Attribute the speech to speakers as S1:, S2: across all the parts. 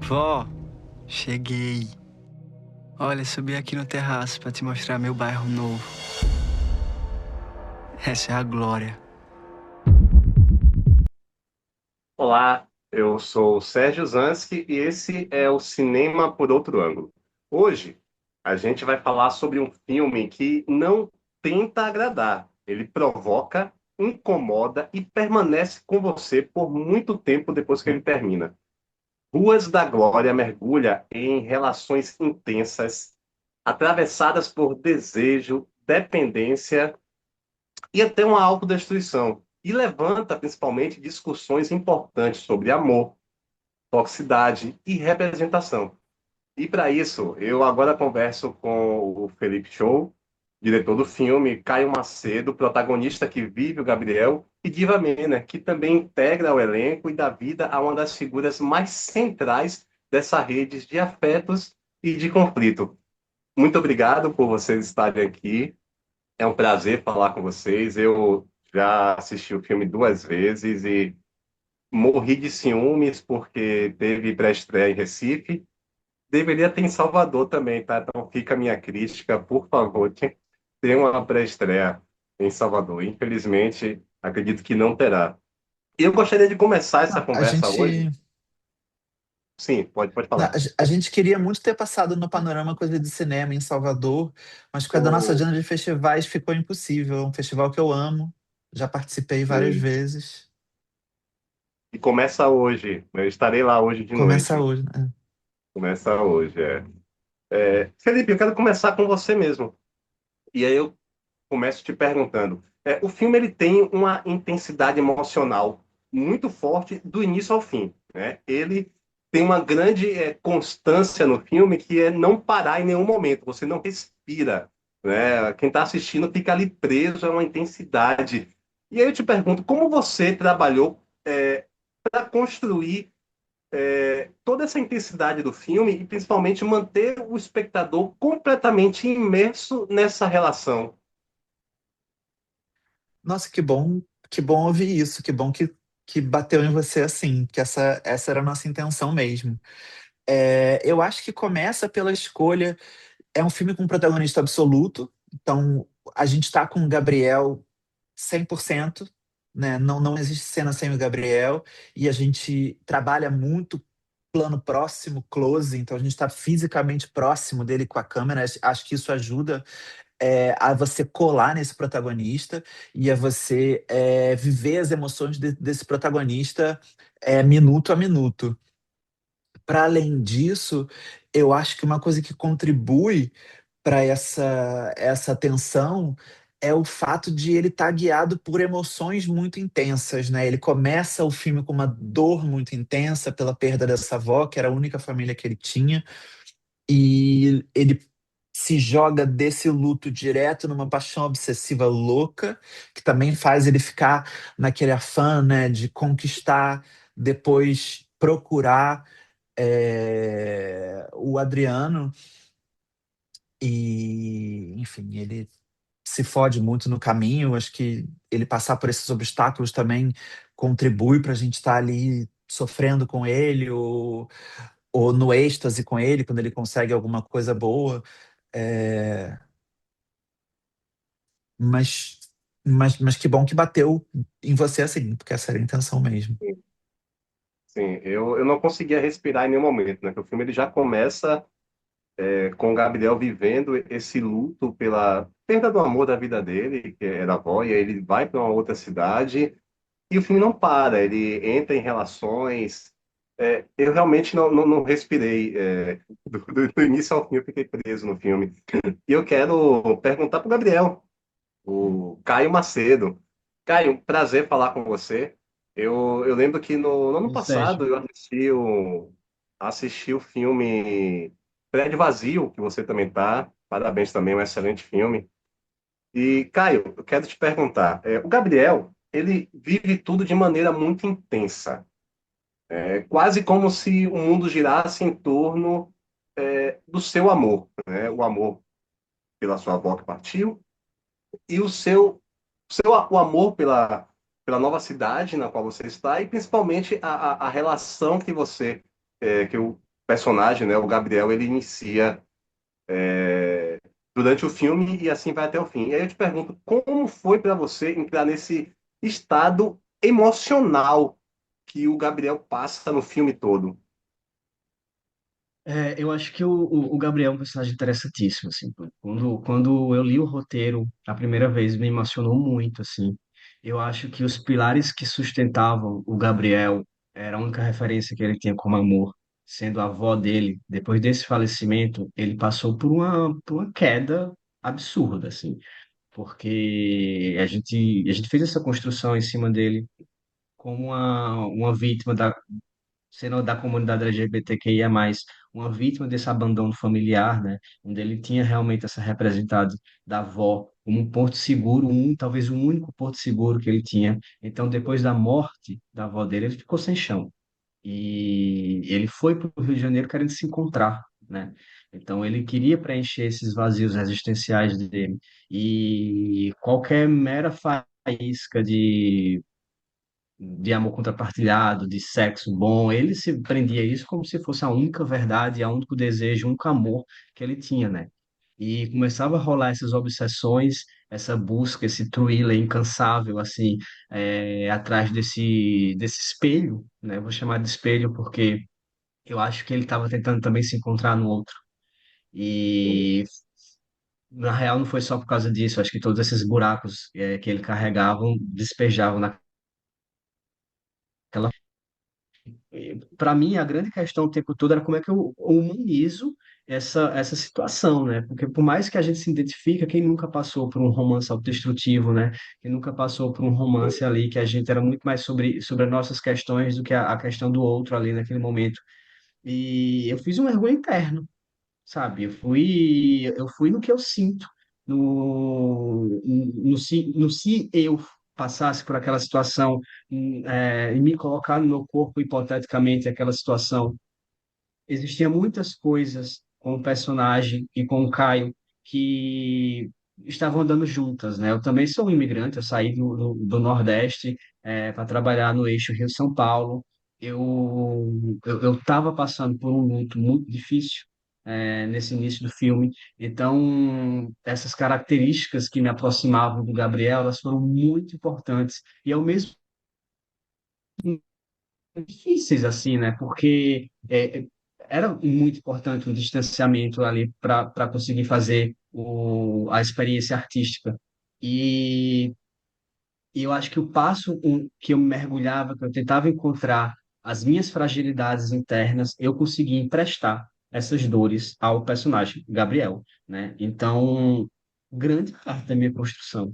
S1: Vó, cheguei. Olha, subi aqui no terraço pra te mostrar meu bairro novo. Essa é a Glória.
S2: Olá, eu sou o Sérgio Zansky e esse é o Cinema por Outro Ângulo. Hoje a gente vai falar sobre um filme que não tenta agradar, ele provoca, incomoda e permanece com você por muito tempo depois que ele termina. Ruas da Glória mergulha em relações intensas, atravessadas por desejo, dependência e até uma autodestruição. E levanta principalmente discussões importantes sobre amor, toxicidade e representação. E para isso, eu agora converso com o Felipe Show, diretor do filme, Caio Macedo, protagonista que vive o Gabriel, e Diva Mena, que também integra o elenco e dá vida a uma das figuras mais centrais dessa rede de afetos e de conflito. Muito obrigado por vocês estarem aqui. É um prazer falar com vocês. Eu já assisti o filme duas vezes e morri de ciúmes porque teve pré-estreia em Recife. Deveria ter em Salvador também, tá? Então fica a minha crítica, por favor, tem uma pré-estreia em Salvador. Infelizmente, acredito que não terá. E eu gostaria de começar essa
S1: A
S2: conversa hoje.
S1: gente,
S2: Sim, pode
S1: a,
S2: falar.
S1: a gente queria muito ter passado no Panorama Coisa de Cinema em Salvador, mas com a da nossa
S2: Oh,
S1: agenda de festivais ficou impossível. É um festival que eu amo, já participei várias
S2: sim.
S1: vezes.
S2: E começa hoje. Eu estarei lá hoje de
S1: Começa
S2: noite.
S1: hoje, né?
S2: Começa hoje, é. Felipe, eu quero começar com você mesmo. E aí eu começo te perguntando. O filme ele tem uma intensidade emocional muito forte do início ao fim, né? Ele tem uma grande constância no filme que é não parar em nenhum momento. Você não respira, né? Quem está assistindo fica ali preso a uma intensidade. E aí eu te pergunto, como você trabalhou para construir toda essa intensidade do filme e principalmente manter o espectador completamente imerso nessa relação?
S1: Nossa, que bom ouvir isso, que bateu em você assim, que essa era a nossa intenção mesmo. Eu acho que começa pela escolha. É um filme com protagonista absoluto, então a gente está com o Gabriel 100%, né? Não existe cena sem o Gabriel, e a gente trabalha muito plano próximo, close, então a gente está fisicamente próximo dele com a câmera. Acho que isso ajuda a você colar nesse protagonista e a você viver as emoções desse protagonista minuto a minuto. Para além disso, eu acho que uma coisa que contribui para essa tensão é o fato de ele estar guiado por emoções muito intensas, né? Ele começa o filme com uma dor muito intensa pela perda dessa avó, que era a única família que ele tinha, e ele se joga desse luto direto numa paixão obsessiva louca, que também faz ele ficar naquele afã, né, de conquistar, depois procurar o Adriano e, enfim, ele se fode muito no caminho. Acho que ele passar por esses obstáculos também contribui para a gente estar ali sofrendo com ele ou no êxtase com ele quando ele consegue alguma coisa boa. É, mas, mas que bom que bateu em você assim, porque essa era a intenção mesmo.
S2: Sim, eu não conseguia respirar em nenhum momento, né? Que o filme ele já começa com o Gabriel vivendo esse luto pela perda do amor da vida dele, que era a avó, e aí ele vai para uma outra cidade e o filme não para, ele entra em relações. Eu realmente não respirei. Do início ao fim, eu fiquei preso no filme. E eu quero perguntar para o Gabriel, o Caio Macedo. Caio, prazer falar com você. Eu lembro que no ano
S3: E Sérgio,
S2: passado eu assisti o filme Prédio Vazio, que você também tá. Parabéns também, um excelente filme. E, Caio, eu quero te perguntar, o Gabriel, ele vive tudo de maneira muito intensa. É quase como se o mundo girasse em torno do seu amor, né? O amor pela sua avó que partiu e o amor pela nova cidade na qual você está e principalmente a relação que você, que o personagem, né, o Gabriel, ele inicia durante o filme e assim vai até o fim. E aí eu te pergunto, como foi para você entrar nesse estado emocional que o Gabriel passa no filme todo?
S3: Eu acho que o Gabriel é um personagem interessantíssimo, assim. Quando eu li o roteiro a primeira vez, me emocionou muito, assim. Eu acho que os pilares que sustentavam o Gabriel era a única referência que ele tinha como amor, sendo a avó dele. Depois desse falecimento, ele passou por uma queda absurda, assim, porque a gente fez essa construção em cima dele como uma vítima sendo da comunidade LGBTQIA+, uma vítima desse abandono familiar, né? Onde ele tinha realmente essa representado da avó como um porto seguro, talvez o único porto seguro que ele tinha. Então, depois da morte da avó dele, ele ficou sem chão. E ele foi para o Rio de Janeiro querendo se encontrar, né? Então, ele queria preencher esses vazios existenciais dele. E qualquer mera faísca de amor contrapartilhado, de sexo bom. Ele se prendia a isso como se fosse a única verdade, a único desejo, o único amor que ele tinha, né? E começava a rolar essas obsessões, essa busca, esse thriller incansável, assim, atrás desse espelho, né? Vou chamar de espelho porque eu acho que ele estava tentando também se encontrar no outro. E na real não foi só por causa disso, acho que todos esses buracos que ele carregava despejavam naquela. Para mim, a grande questão o tempo todo era como é que eu humanizo essa situação, né? Porque por mais que a gente se identifica, quem nunca passou por um romance autodestrutivo, né? Quem nunca passou por um romance ali que a gente era muito mais sobre as nossas questões do que a questão do outro ali naquele momento. E eu fiz um mergulho interno, sabe? Eu fui no que eu sinto, no se eu passasse por aquela situação, e me colocar no meu corpo, hipoteticamente, aquela situação. Existiam muitas coisas com o personagem e com o Caio que estavam andando juntas, né? Eu também sou um imigrante, eu saí do Nordeste para trabalhar no eixo Rio-São Paulo. Eu estava passando por um luto muito difícil nesse início do filme, então essas características que me aproximavam do Gabriel, elas foram muito importantes e ao mesmo difíceis assim, né? Porque era muito importante o distanciamento ali para conseguir fazer a experiência artística. E, e eu acho que o passo que eu mergulhava, que eu tentava encontrar as minhas fragilidades internas, eu consegui emprestar essas dores ao personagem, Gabriel, né? Então, grande parte da minha construção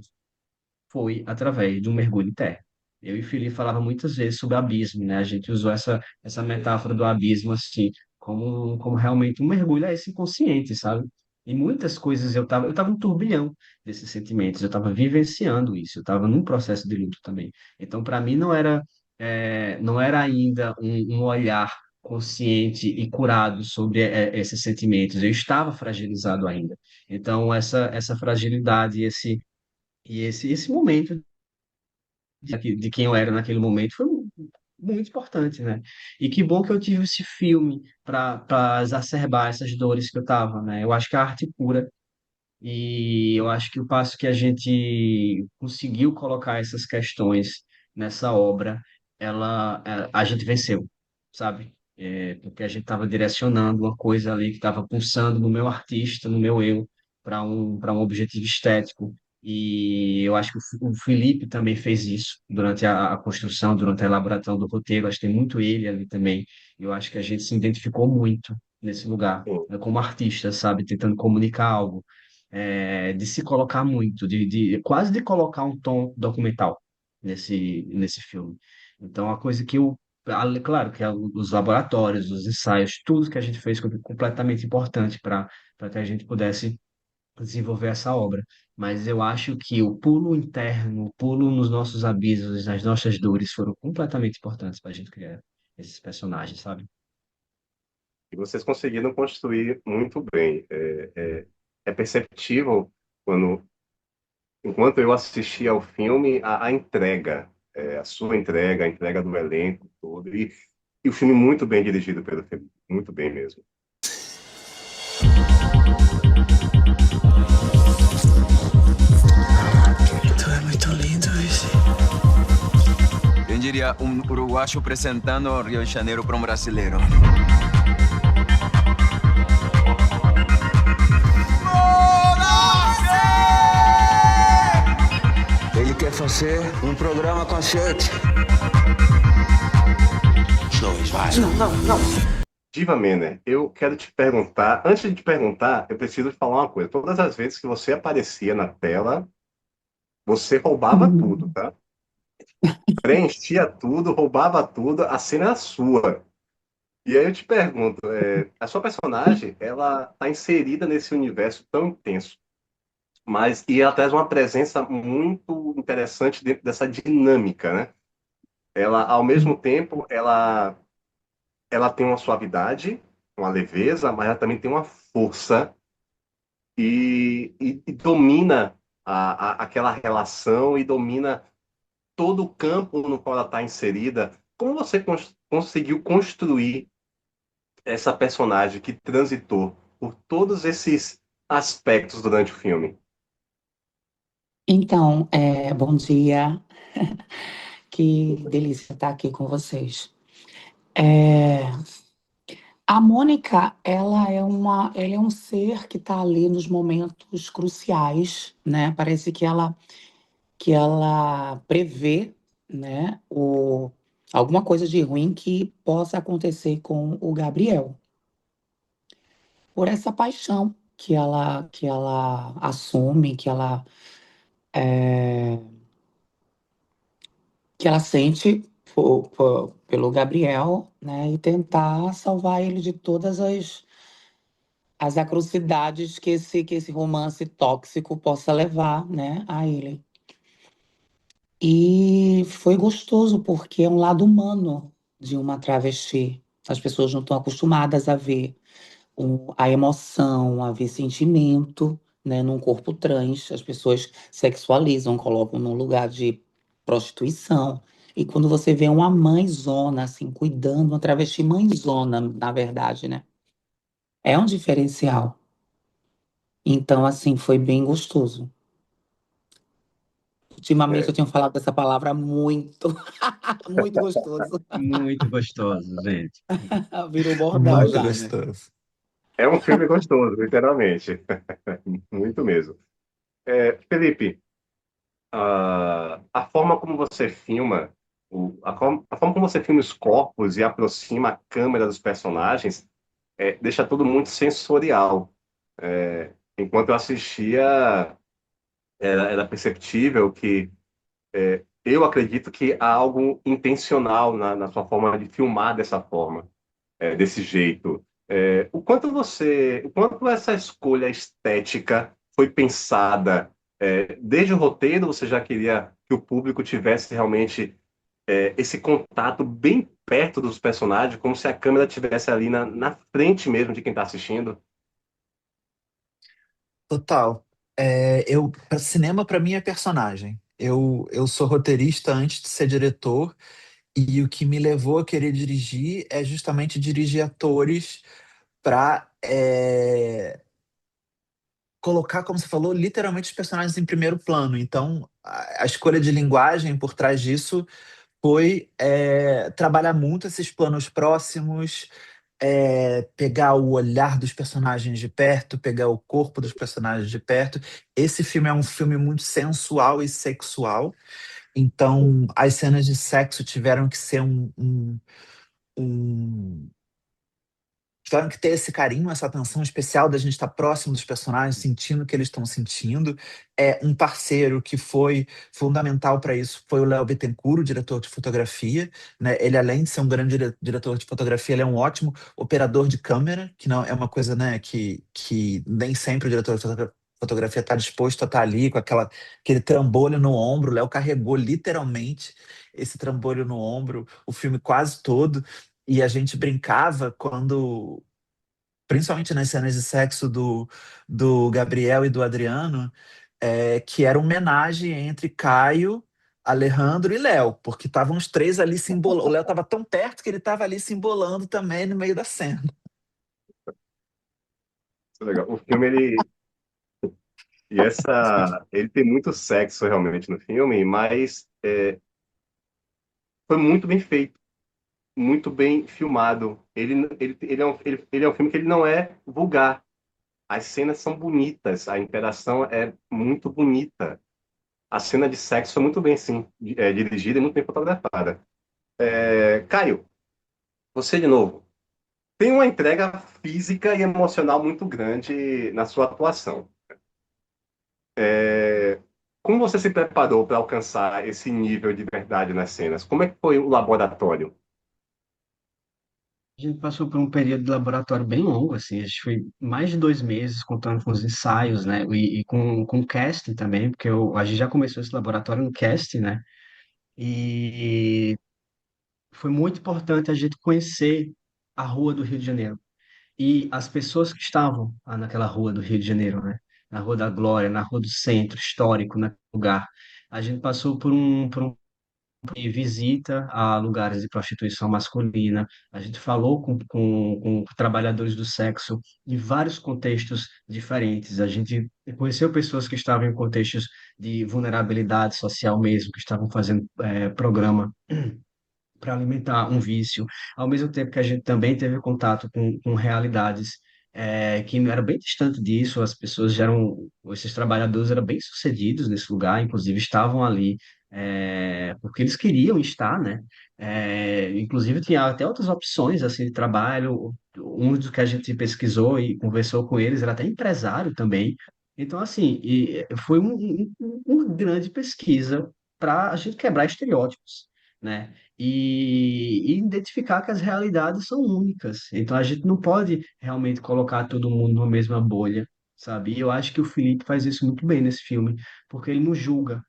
S3: foi através de um mergulho interno. Eu e o Felipe falava muitas vezes sobre abismo, né? A gente usou essa metáfora do abismo assim, como realmente um mergulho a esse inconsciente, sabe? E muitas coisas eu tava um turbilhão desses sentimentos, eu estava vivenciando isso, eu estava num processo de luto também. Então, para mim, não era ainda um olhar consciente e curado sobre esses sentimentos. Eu estava fragilizado ainda. Então, essa fragilidade, esse momento de quem eu era naquele momento foi muito importante, né? E que bom que eu tive esse filme para exacerbar essas dores que eu tava, né? Eu acho que a arte cura e eu acho que o passo que a gente conseguiu colocar essas questões nessa obra, a gente venceu, sabe? Porque a gente estava direcionando uma coisa ali que estava pulsando no meu artista, no meu eu, para um objetivo estético. E eu acho que o Felipe também fez isso durante a construção, durante a elaboração do roteiro. Acho que tem muito ele ali também. Eu acho que a gente se identificou muito nesse lugar,
S2: Sim.
S3: né, como artista, sabe? Tentando comunicar algo de se colocar muito, quase de colocar um tom documental nesse filme. Então, a coisa que claro, que é os laboratórios, os ensaios, tudo que a gente fez foi completamente importante para que a gente pudesse desenvolver essa obra. Mas eu acho que o pulo interno, o pulo nos nossos abismos, nas nossas dores, foram completamente importantes para a gente criar esses personagens, sabe?
S2: E vocês conseguiram construir muito bem. É perceptível quando, enquanto eu assistia ao filme, a entrega, a sua entrega, a entrega do elenco todo. E o filme muito bem dirigido pelo Felipe, muito bem mesmo.
S4: Tu é muito lindo, esse.
S5: Quem diria um uruguaio apresentando Rio de Janeiro para um brasileiro?
S4: Ele quer fazer um programa com a gente.
S2: Diva Menner, eu quero te perguntar, antes de te perguntar, eu preciso te falar uma coisa. Todas as vezes que você aparecia na tela, você roubava tudo, tá? Preenchia tudo, roubava tudo, a cena era sua. E aí eu te pergunto, a sua personagem, ela está inserida nesse universo tão intenso, mas e ela traz uma presença muito interessante dentro dessa dinâmica, né? Ela, ao mesmo tempo, ela tem uma suavidade, uma leveza, mas ela também tem uma força e domina aquela relação e domina todo o campo no qual ela está inserida. Como você conseguiu construir essa personagem que transitou por todos esses aspectos durante o filme?
S6: Então, bom dia. Que delícia estar aqui com vocês. É, a Mônica, ela é um ser que está ali nos momentos cruciais, né? Parece que ela prevê, né, alguma coisa de ruim que possa acontecer com o Gabriel. Por essa paixão que ela assume, é, que ela sente pelo Gabriel, né, e tentar salvar ele de todas as atrocidades que esse romance tóxico possa levar, né, a ele. E foi gostoso, porque é um lado humano de uma travesti. As pessoas não estão acostumadas a ver a emoção, a ver sentimento, né, num corpo trans. As pessoas sexualizam, colocam num lugar de prostituição. E quando você vê uma mãezona, assim, cuidando, uma travesti mãezona, na verdade, né? É um diferencial. Então, assim, foi bem gostoso. Ultimamente eu
S2: É,
S6: tenho falado essa palavra muito, muito gostoso.
S3: Muito gostoso, gente.
S6: Virou bordão
S1: Muito
S6: já, né?
S1: gostoso.
S2: é um filme gostoso, literalmente. Muito mesmo. Felipe, a forma como você filma, a forma como você filma os corpos e aproxima a câmera dos personagens, deixa tudo muito sensorial. Enquanto eu assistia, era perceptível que eu acredito que há algo intencional na sua forma de filmar dessa forma, desse jeito. O quanto essa escolha estética foi pensada, desde o roteiro você já queria que o público tivesse realmente esse contato bem perto dos personagens, como se a câmera estivesse ali na frente mesmo de quem está assistindo.
S1: Total. Cinema para mim é personagem. Eu sou roteirista antes de ser diretor, e o que me levou a querer dirigir é justamente dirigir atores para colocar, como você falou, literalmente os personagens em primeiro plano. Então, a escolha de linguagem por trás disso foi trabalhar muito esses planos próximos, pegar o olhar dos personagens de perto, pegar o corpo dos personagens de perto. Esse filme é um filme muito sensual e sexual, então as cenas de sexo tiveram que ser um tiveram que ter esse carinho, essa atenção especial da gente estar próximo dos personagens, sentindo o que eles estão sentindo. Um parceiro que foi fundamental para isso foi o Léo Bittencourt, o diretor de fotografia, né? Ele, além de ser um grande diretor de fotografia, ele é um ótimo operador de câmera, que não é uma coisa, né, que nem sempre o diretor de fotografia está disposto a estar ali com aquele trambolho no ombro. O Léo carregou literalmente esse trambolho no ombro o filme quase todo. E a gente brincava quando, principalmente nas cenas de sexo do Gabriel e do Adriano, que era uma homenagem entre Caio Alejandro e Léo, porque estavam os três ali se embolando. O Léo estava tão perto que ele estava ali se embolando também no meio da cena.
S2: Isso é legal. O filme, ele tem muito sexo realmente no filme, mas foi muito bem feito, muito bem filmado. Ele é um filme que ele não é vulgar. As cenas são bonitas, a interação é muito bonita. A cena de sexo é muito bem, sim, dirigida e muito bem fotografada. Caio, você de novo. Tem uma entrega física e emocional muito grande na sua atuação. Como você se preparou para alcançar esse nível de verdade nas cenas? Como é que foi o laboratório?
S3: A gente passou por um período de laboratório bem longo, assim, acho que foi mais de 2 meses, contando com os ensaios, né, e com o casting também, porque a gente já começou esse laboratório no casting, né, e foi muito importante a gente conhecer a rua do Rio de Janeiro e as pessoas que estavam lá naquela rua do Rio de Janeiro, né, na Rua da Glória, na Rua do Centro Histórico, naquele lugar. A gente passou por um de visita a lugares de prostituição masculina. A gente falou com trabalhadores do sexo de vários contextos diferentes. A gente conheceu pessoas que estavam em contextos de vulnerabilidade social mesmo, que estavam fazendo programa para alimentar um vício, ao mesmo tempo que a gente também teve contato com realidades que não era bem distante disso, as pessoas já eram, esses trabalhadores eram bem sucedidos nesse lugar, inclusive estavam ali porque eles queriam estar, né? Inclusive tinha até outras opções assim de trabalho, um dos que a gente pesquisou e conversou com eles era até empresário também. Então, assim, foi uma grande pesquisa para a gente quebrar estereótipos, né? E identificar que as realidades são únicas. Então a gente não pode realmente colocar todo mundo numa mesma bolha, sabe? E eu acho que o Felipe faz isso muito bem nesse filme, porque ele não julga,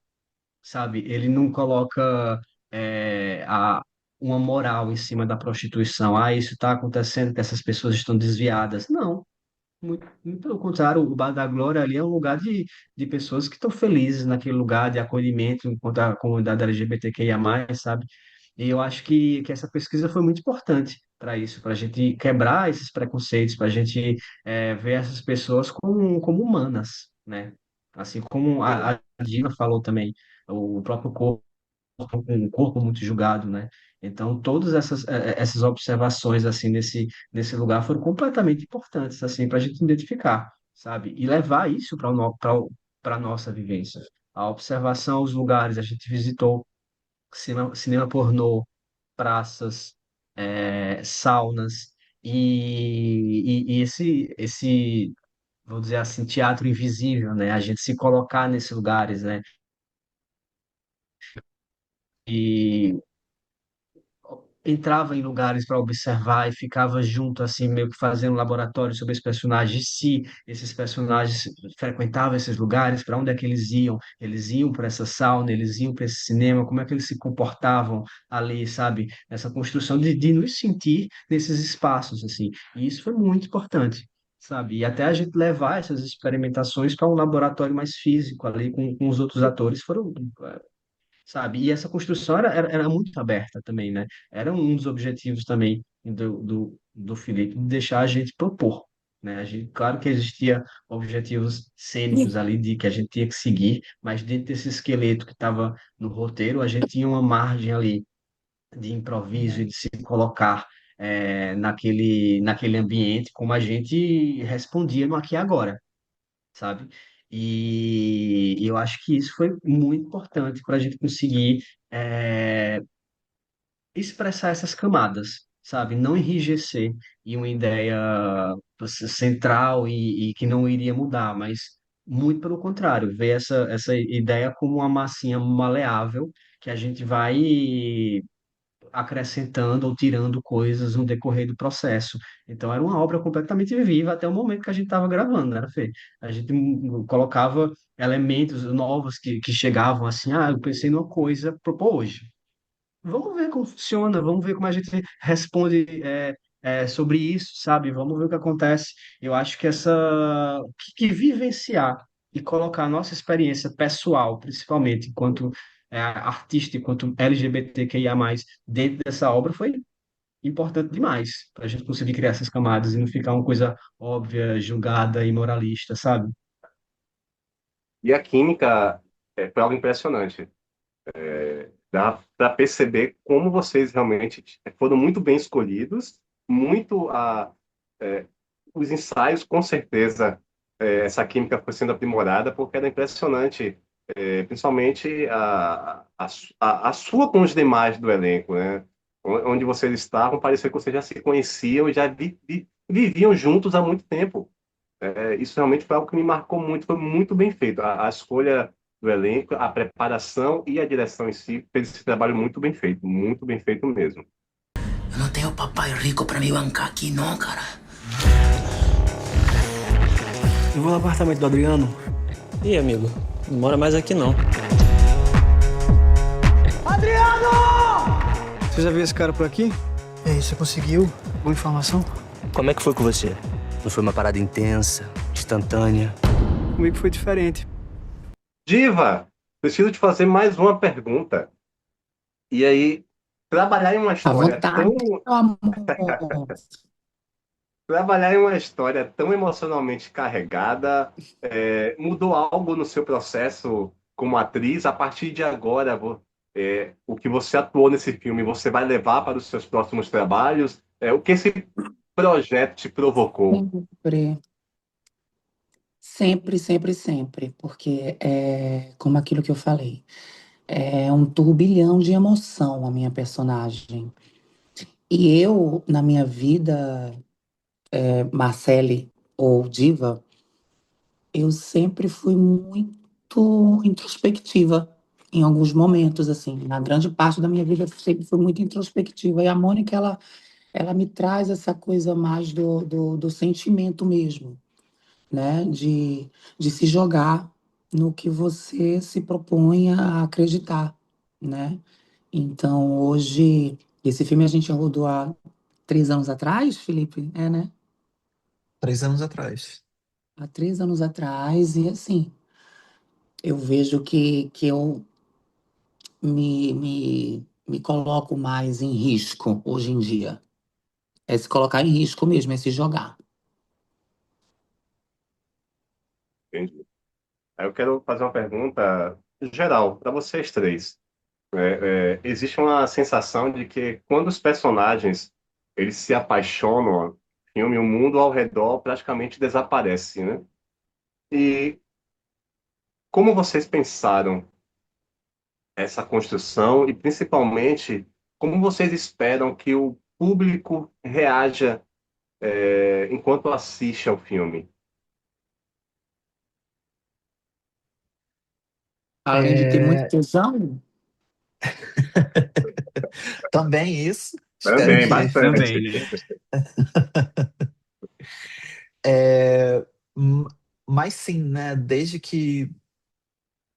S3: sabe? Ele não coloca uma moral em cima da prostituição. Ah, isso está acontecendo, que essas pessoas estão desviadas. Não. Muito pelo contrário, o Bar da Glória ali é um lugar de pessoas que estão felizes naquele lugar de acolhimento enquanto a comunidade LGBTQIA+, sabe? E eu acho que essa pesquisa foi muito importante para isso, para a gente quebrar esses preconceitos, para a gente ver essas pessoas como humanas, né? Assim como a Dina falou também, o próprio corpo com um corpo muito julgado, né? Então, todas essas observações, assim, nesse lugar foram completamente importantes, assim, para a gente identificar, sabe? E levar isso para a nossa vivência. A observação aos lugares, a gente visitou cinema pornô, praças, saunas, e vou dizer assim, teatro invisível, né? A gente se colocar nesses lugares, né? E entrava em lugares para observar e ficava junto, assim, meio que fazendo um laboratório sobre os personagens, se esses personagens frequentavam esses lugares, para onde é que eles iam? Eles iam para essa sauna, eles iam para esse cinema, como é que eles se comportavam ali, sabe? Essa construção de nos sentir nesses espaços, assim. E isso foi muito importante. Sabe? E até a gente levar essas experimentações para um laboratório mais físico ali com os outros atores foram sabe? E essa construção era muito aberta também, né? Era um dos objetivos também do Felipe, de deixar a gente propor, né? Claro que existia objetivos cênicos ali de que a gente tinha que seguir, mas dentro desse esqueleto que estava no roteiro, a gente tinha uma margem ali de improviso e de se colocar naquele ambiente como a gente respondia no aqui e agora, sabe? E eu acho que isso foi muito importante para a gente conseguir é, expressar essas camadas, sabe? Não enrijecer em uma ideia central e que não iria mudar, mas muito pelo contrário, ver essa ideia como uma massinha maleável que a gente vai acrescentando ou tirando coisas no decorrer do processo. Então era uma obra completamente viva até o momento que a gente estava gravando, né, Fê? A gente colocava elementos novos que chegavam assim, eu pensei numa coisa para propor hoje. Vamos ver como funciona, vamos ver como a gente responde sobre isso, sabe? Vamos ver o que acontece. Eu acho que que vivenciar e colocar a nossa experiência pessoal, principalmente enquanto artística enquanto LGBTQIA+, dentro dessa obra foi importante demais para a gente conseguir criar essas camadas e não ficar uma coisa óbvia, julgada e moralista, sabe?
S2: E a química foi algo impressionante. Dá para perceber como vocês realmente foram muito bem escolhidos, muito é, os ensaios, com certeza, essa química foi sendo aprimorada, porque era impressionante, principalmente a sua com os demais do elenco, né? Onde vocês estavam, parecia que vocês já se conheciam e já viviam juntos há muito tempo. Isso realmente foi algo que me marcou muito, foi muito bem feito. A escolha do elenco, a preparação e a direção em si fez esse trabalho muito bem feito mesmo.
S7: Eu não tenho papai rico pra me bancar aqui, não, cara.
S8: Eu vou no apartamento do Adriano.
S9: Ih, amigo, não mora mais aqui não.
S8: Você já viu esse cara por aqui?
S10: E aí, você conseguiu? Boa informação?
S9: Como é que foi com você? Não foi uma parada intensa, instantânea?
S8: Comigo foi diferente.
S2: Diva, preciso te fazer mais uma pergunta. E aí, trabalhar em uma
S6: À
S2: história
S6: vontade,
S2: tão,
S6: meu amor.
S2: trabalhar em uma história tão emocionalmente carregada, mudou algo no seu processo como atriz? A partir de agora, o que você atuou nesse filme, você vai levar para os seus próximos trabalhos? O que esse projeto te provocou?
S6: Sempre, sempre, sempre, sempre. Porque é como aquilo que eu falei. É um turbilhão de emoção a minha personagem. E eu, na minha vida, Marcele ou Diva, eu sempre fui muito introspectiva em alguns momentos, assim. Na grande parte da minha vida, eu sempre fui muito introspectiva. E a Mônica, ela me traz essa coisa mais do sentimento mesmo, né? De se jogar no que você se propõe a acreditar, né? Então, hoje, esse filme a gente rodou há 3 anos atrás, Felipe? É, né?
S1: 3 anos atrás.
S6: Há 3 anos atrás, e assim, eu vejo que eu me coloco mais em risco hoje em dia. É se colocar em risco mesmo, é se jogar.
S2: Entendi. Aí eu quero fazer uma pergunta geral para vocês três. Existe uma sensação de que quando os personagens eles se apaixonam no filme, o mundo ao redor praticamente desaparece, né? E como vocês pensaram essa construção e principalmente como vocês esperam que o público reaja enquanto assiste ao filme?
S6: Além de ter muito
S1: É,
S6: tesão,
S1: também isso. Espero
S2: Também,
S1: que.
S3: Também,
S2: bastante.
S3: né?
S1: É, hum, mas sim, né? Desde que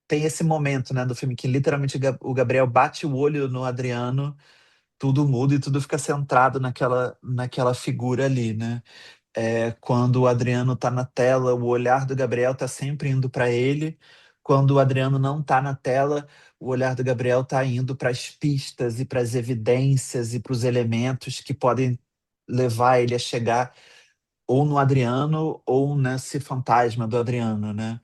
S1: tem esse momento, né, do filme que literalmente o Gabriel bate o olho no Adriano, tudo muda e tudo fica centrado naquela figura ali, né? Quando o Adriano tá na tela, o olhar do Gabriel tá sempre indo para ele. Quando o Adriano não tá na tela, o olhar do Gabriel tá indo para as pistas e para as evidências e para os elementos que podem levar ele a chegar ou no Adriano ou nesse fantasma do Adriano, né?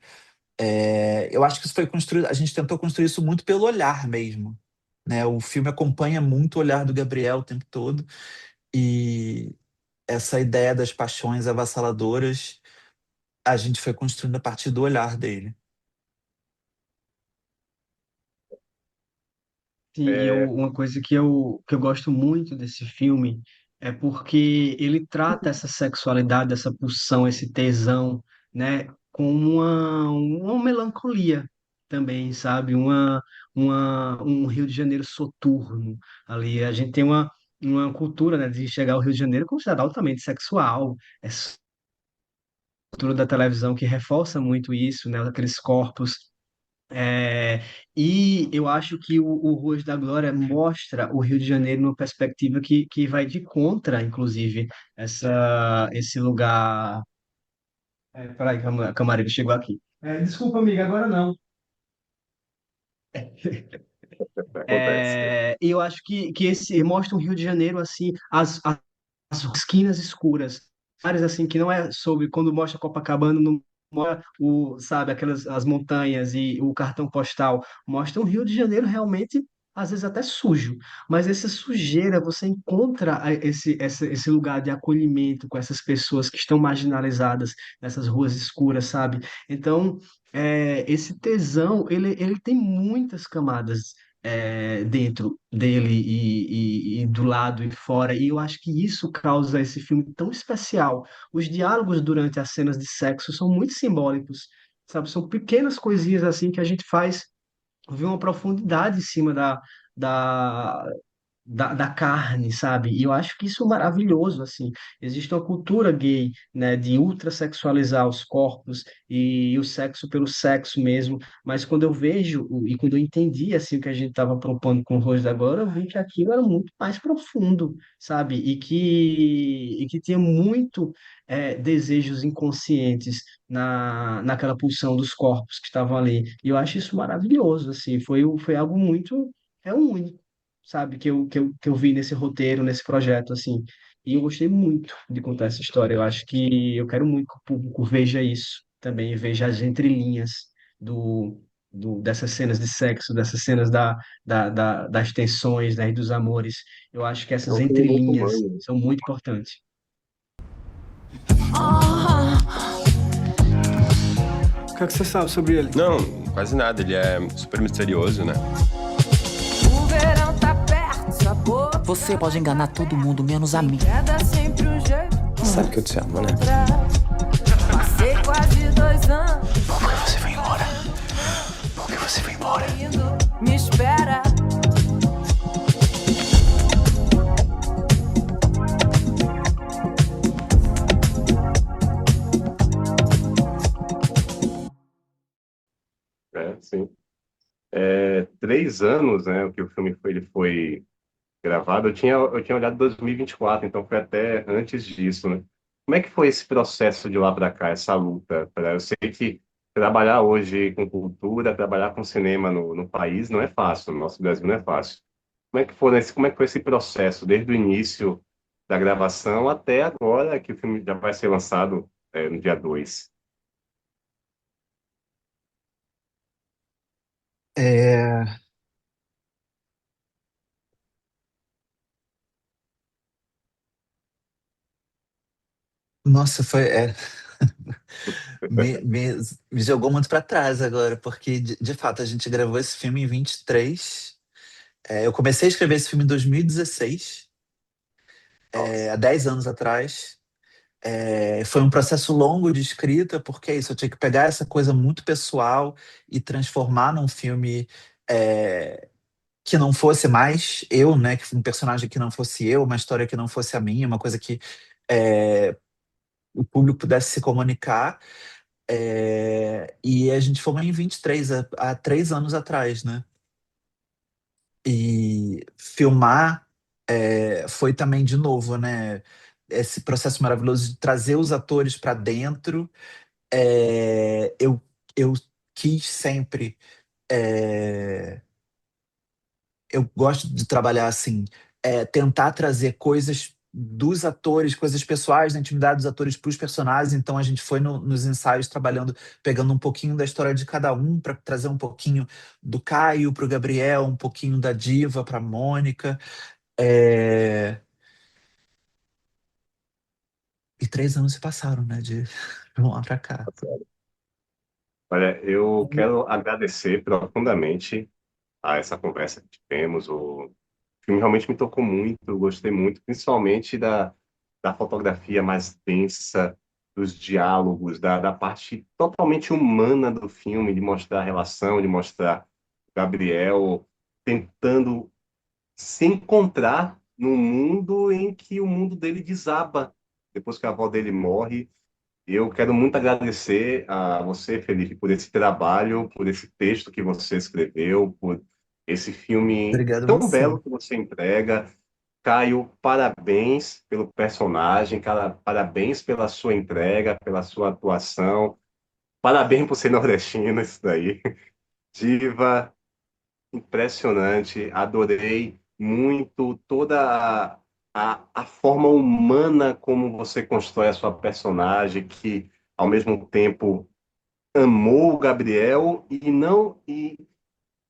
S1: Eu acho que isso foi construído, a gente tentou construir isso muito pelo olhar mesmo, né? O filme acompanha muito o olhar do Gabriel o tempo todo e essa ideia das paixões avassaladoras a gente foi construindo a partir do olhar dele.
S3: Sim,
S2: É,
S3: uma coisa que eu gosto muito desse filme é porque ele trata essa sexualidade, essa pulsão, esse tesão, né, com uma melancolia também, sabe? Um Rio de Janeiro soturno ali. A gente tem uma cultura, né, de chegar ao Rio de Janeiro considerada altamente sexual, essa cultura da televisão que reforça muito isso, né, aqueles corpos é, e eu acho que o Ruas da Glória mostra o Rio de Janeiro numa perspectiva que vai de contra, inclusive, esse lugar. Peraí, camareiro chegou aqui. Desculpa, amiga, agora não.
S2: Acontece.
S3: E eu acho que esse mostra o Rio de Janeiro assim, as esquinas escuras, áreas assim que não é sobre quando mostra Copacabana, não mostra sabe, aquelas as montanhas e o cartão postal, mostra o Rio de Janeiro realmente às vezes até sujo, mas essa sujeira você encontra esse lugar de acolhimento com essas pessoas que estão marginalizadas nessas ruas escuras, sabe? Então, esse tesão, ele tem muitas camadas dentro dele e do lado e fora. E eu acho que isso causa esse filme tão especial. Os diálogos durante as cenas de sexo são muito simbólicos, sabe? São pequenas coisinhas assim que a gente faz ver uma profundidade em cima da, da carne, sabe? E eu acho que isso é maravilhoso, assim. Existe uma cultura gay, né, de ultrasexualizar os corpos e o sexo pelo sexo mesmo, mas quando eu vejo e quando eu entendi, assim, o que a gente estava propondo com o Rose agora, eu vi que aquilo era muito mais profundo, sabe? E que tinha muito desejos inconscientes naquela pulsão dos corpos que estavam ali. E eu acho isso maravilhoso, assim. Foi algo muito... É único, sabe, que eu vi nesse roteiro, nesse projeto, assim. E eu gostei muito de contar essa história. Eu acho que eu quero muito que o público veja isso também, veja as entrelinhas dessas cenas de sexo, dessas cenas das tensões, né, e dos amores. Eu acho que
S2: É
S3: essas
S2: um filme muito
S3: entrelinhas
S2: humano.
S3: são muito importantes.
S8: O que é que você sabe sobre ele?
S11: Não, quase nada. Ele é super misterioso, né?
S12: O verão tá perto, sabor. Você pode enganar todo mundo, menos a mim.
S9: Sabe que eu te amo, né?
S12: Passei quase 2 anos.
S7: Por que você foi embora? Por que você foi embora?
S12: Me espera.
S2: Sim. 3 anos, né, que o filme ele foi gravado. Eu tinha olhado 2024, então foi até antes disso, né? Como é que foi esse processo de lá para cá, essa luta? Eu sei que trabalhar hoje com cultura, trabalhar com cinema no país não é fácil, no nosso Brasil não é fácil. Como é que foi esse processo, desde o início da gravação até agora, que o filme já vai ser lançado, no dia 2?
S1: É, Nossa, me, me, me jogou muito pra trás agora, porque de fato a gente gravou esse filme em 23. Eu comecei a escrever esse filme em 2016, há 10 anos atrás. Foi um processo longo de escrita, porque é isso, eu tinha que pegar essa coisa muito pessoal e transformar num filme que não fosse mais eu, né? Um personagem que não fosse eu, uma história que não fosse a minha, uma coisa que é, o público pudesse se comunicar. E a gente foi em 23, há 3 anos atrás, né? E filmar foi também, de novo, né? Esse processo maravilhoso de trazer os atores para dentro. Eu quis sempre. é, eu gosto de trabalhar assim, tentar trazer coisas dos atores, coisas pessoais da intimidade dos atores para os personagens. Então a gente foi nos ensaios trabalhando, pegando um pouquinho da história de cada um para trazer um pouquinho do Caio para o Gabriel, um pouquinho da Diva para a Mônica. É, E 3 anos se passaram, né? De lá para cá.
S2: Olha, eu quero agradecer profundamente a essa conversa que tivemos. O filme realmente me tocou muito, eu gostei muito, principalmente da fotografia mais densa, dos diálogos, da parte totalmente humana do filme, de mostrar a relação, de mostrar o Gabriel tentando se encontrar num mundo em que o mundo dele desaba depois que a avó dele morre. Eu quero muito agradecer a você, Felipe, por esse trabalho, por esse texto que você escreveu, por esse filme
S1: Obrigado a
S2: tão
S1: você.
S2: belo que você entrega. Caio, parabéns pelo personagem, cara, parabéns pela sua entrega, pela sua atuação. Parabéns por ser nordestino, isso daí. Diva, impressionante. Adorei muito toda a forma humana como você constrói a sua personagem, que ao mesmo tempo amou o Gabriel e não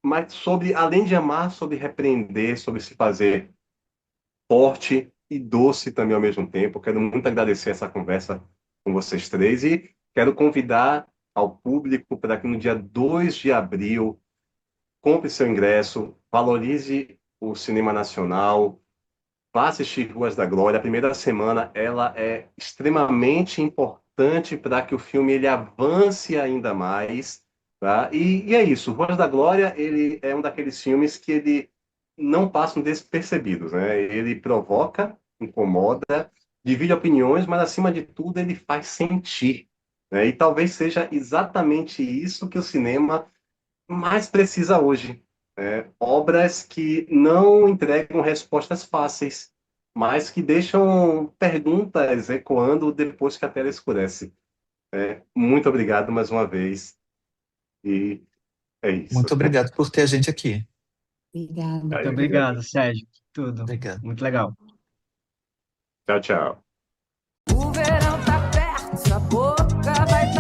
S2: mas sobre, além de amar, sobre repreender, sobre se fazer forte e doce também ao mesmo tempo. Quero muito agradecer essa conversa com vocês três e quero convidar ao público para que no dia 2 de abril compre seu ingresso, valorize o cinema nacional, vá assistir Ruas da Glória. A primeira semana ela é extremamente importante para que o filme ele avance ainda mais, tá? E é isso. Ruas da Glória ele é um daqueles filmes que ele não passam despercebidos, né? Ele provoca, incomoda, divide opiniões, mas acima de tudo ele faz sentir, né? E talvez seja exatamente isso que o cinema mais precisa hoje, né? Obras que não entregam respostas fáceis, mas que deixam perguntas ecoando depois que a tela escurece. Muito obrigado mais uma vez e é isso.
S1: Muito obrigado por ter a gente aqui.
S6: Obrigada.
S3: Muito obrigado, Sérgio. Tudo.
S1: Obrigado.
S3: Muito legal.
S2: Tchau, tchau.
S12: O verão tá perto, sua boca vai